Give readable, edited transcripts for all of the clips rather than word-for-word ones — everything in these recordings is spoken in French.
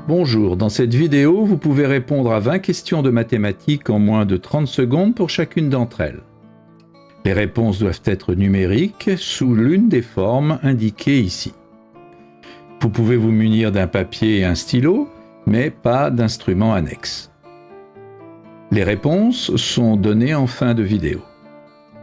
Bonjour, dans cette vidéo, vous pouvez répondre à 20 questions de mathématiques en moins de 30 secondes pour chacune d'entre elles. Les réponses doivent être numériques sous l'une des formes indiquées ici. Vous pouvez vous munir d'un papier et un stylo, mais pas d'instrument annexe. Les réponses sont données en fin de vidéo.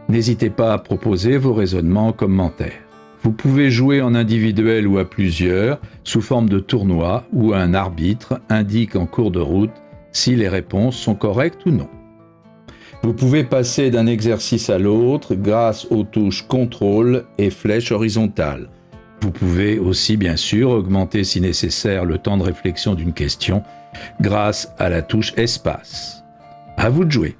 N'hésitez pas à proposer vos raisonnements en commentaire. Vous pouvez jouer en individuel ou à plusieurs, sous forme de tournoi, où un arbitre indique en cours de route si les réponses sont correctes ou non. Vous pouvez passer d'un exercice à l'autre grâce aux touches contrôle et flèche horizontale. Vous pouvez aussi bien sûr augmenter si nécessaire le temps de réflexion d'une question grâce à la touche espace. À vous de jouer.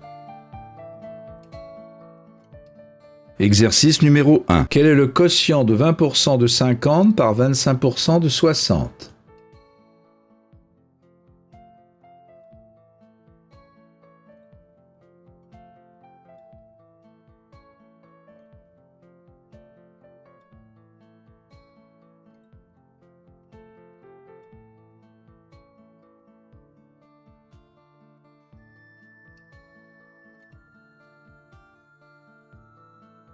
Exercice numéro 1. Quel est le quotient de 20% de 50 par 25% de 60 ?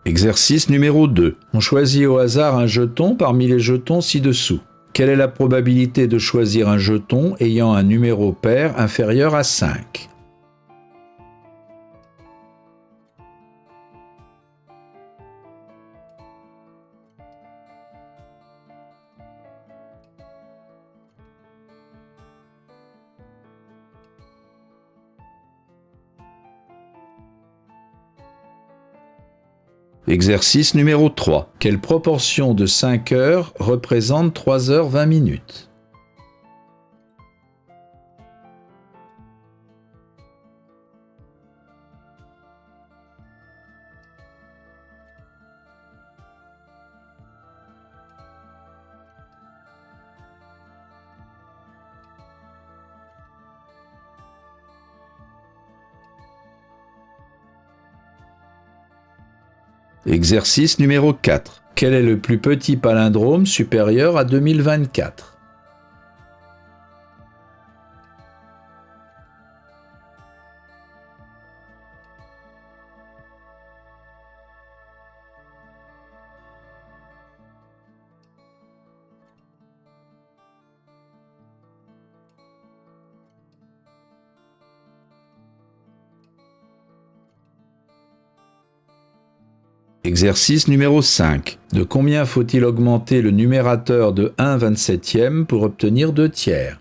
Exercice numéro 2. On choisit au hasard un jeton parmi les jetons ci-dessous. Quelle est la probabilité de choisir un jeton ayant un numéro pair inférieur à 5 ? Exercice numéro 3. Quelle proportion de 5 heures représente 3 heures 20 minutes ? Exercice numéro 4. Quel est le plus petit palindrome supérieur à 2024 ? Exercice numéro 5. De combien faut-il augmenter le numérateur de 1/27e pour obtenir 2 tiers ?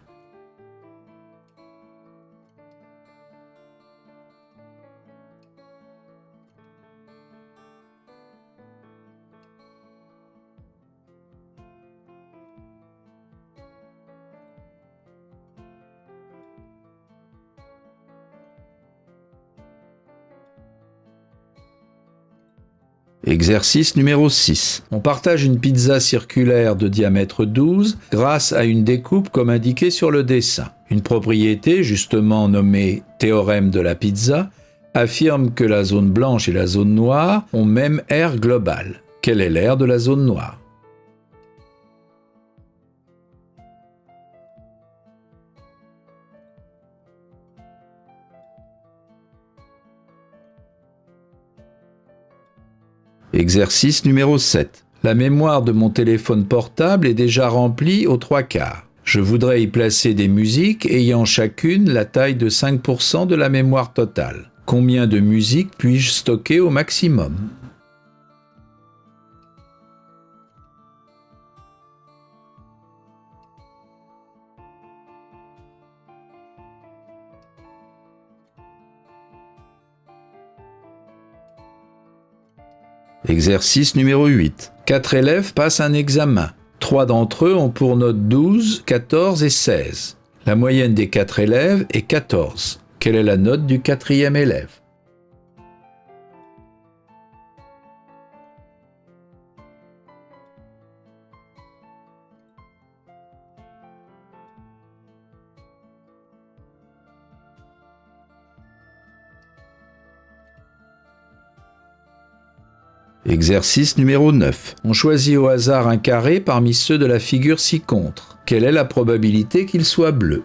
Exercice numéro 6. On partage une pizza circulaire de diamètre 12 grâce à une découpe comme indiqué sur le dessin. Une propriété, justement nommée théorème de la pizza, affirme que la zone blanche et la zone noire ont même aire globale. Quelle est l'aire de la zone noire ? Exercice numéro 7. La mémoire de mon téléphone portable est déjà remplie aux 3/4. Je voudrais y placer des musiques ayant chacune la taille de 5% de la mémoire totale. Combien de musiques puis-je stocker au maximum ? Exercice numéro 8. 4 élèves passent un examen. 3 d'entre eux ont pour note 12, 14 et 16. La moyenne des 4 élèves est 14. Quelle est la note du 4e élève ? Exercice numéro 9. On choisit au hasard un carré parmi ceux de la figure ci-contre. Quelle est la probabilité qu'il soit bleu?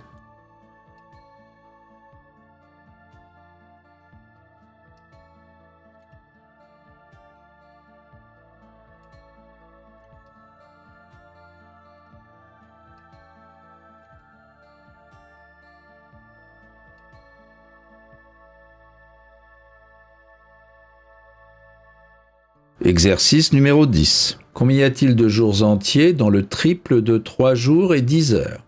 Exercice numéro 10. Combien y a-t-il de jours entiers dans le triple de 3 jours et 10 heures?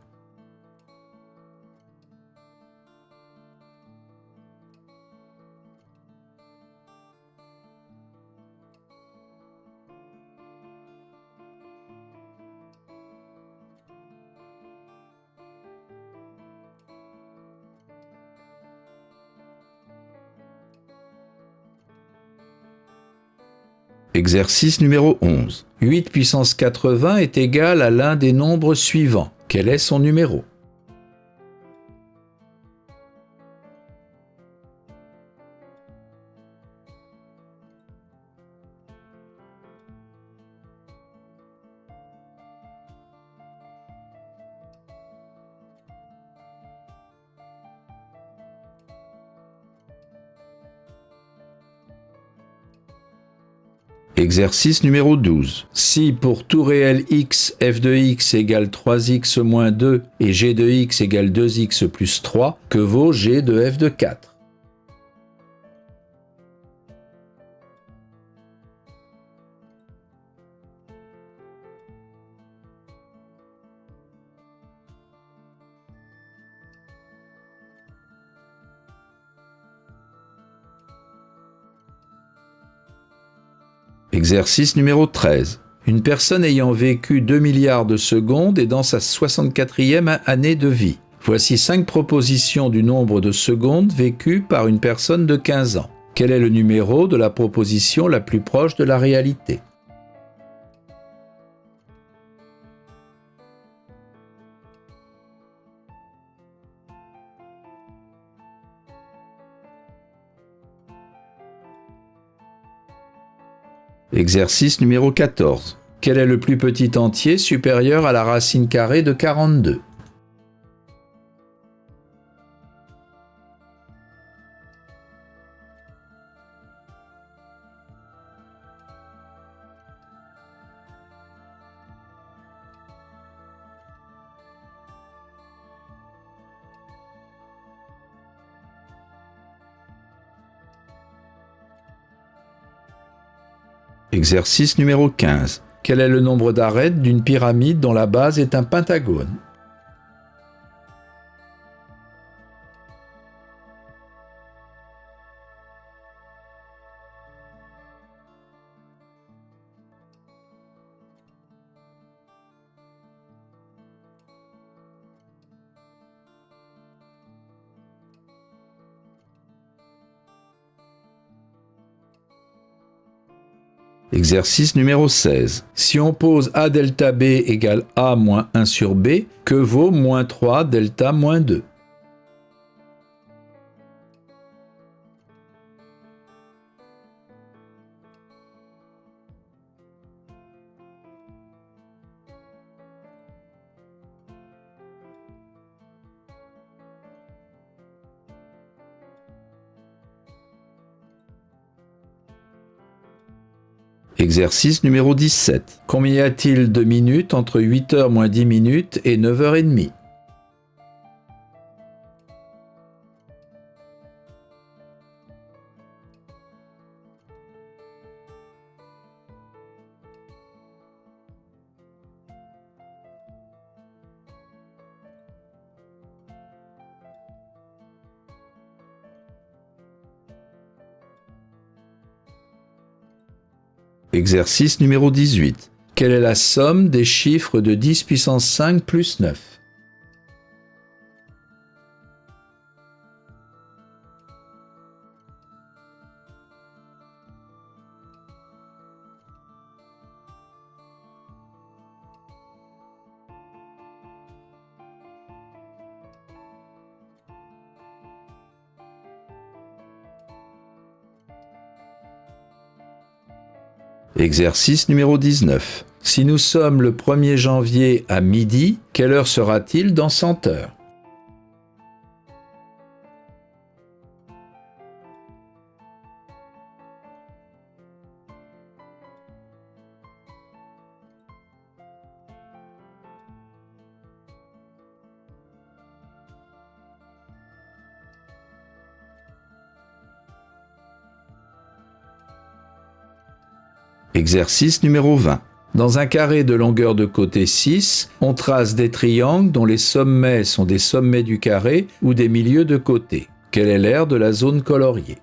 Exercice numéro 11. 8 puissance 80 est égal à l'un des nombres suivants. Quel est son numéro? Exercice numéro 12. Si pour tout réel x, f de x égale 3x moins 2 et g de x égale 2x plus 3, que vaut g de f de 4? Exercice numéro 13. Une personne ayant vécu 2 milliards de secondes est dans sa 64e année de vie. Voici 5 propositions du nombre de secondes vécues par une personne de 15 ans. Quel est le numéro de la proposition la plus proche de la réalité? Exercice numéro 14. Quel est le plus petit entier supérieur à la racine carrée de 42? Exercice numéro 15. Quel est le nombre d'arêtes d'une pyramide dont la base est un pentagone? Exercice numéro 16. Si on pose A delta B égale A moins 1 sur B, que vaut moins 3 delta moins 2? Exercice numéro 17. Combien y a-t-il de minutes entre 8h moins 10 minutes et 9h30? Exercice numéro 18. Quelle est la somme des chiffres de 10 puissance 5 plus 9? Exercice numéro 19. Si nous sommes le 1er janvier à midi, quelle heure sera-t-il dans 100 heures? Exercice numéro 20. Dans un carré de longueur de côté 6, on trace des triangles dont les sommets sont des sommets du carré ou des milieux de côté. Quelle est l'aire de la zone coloriée?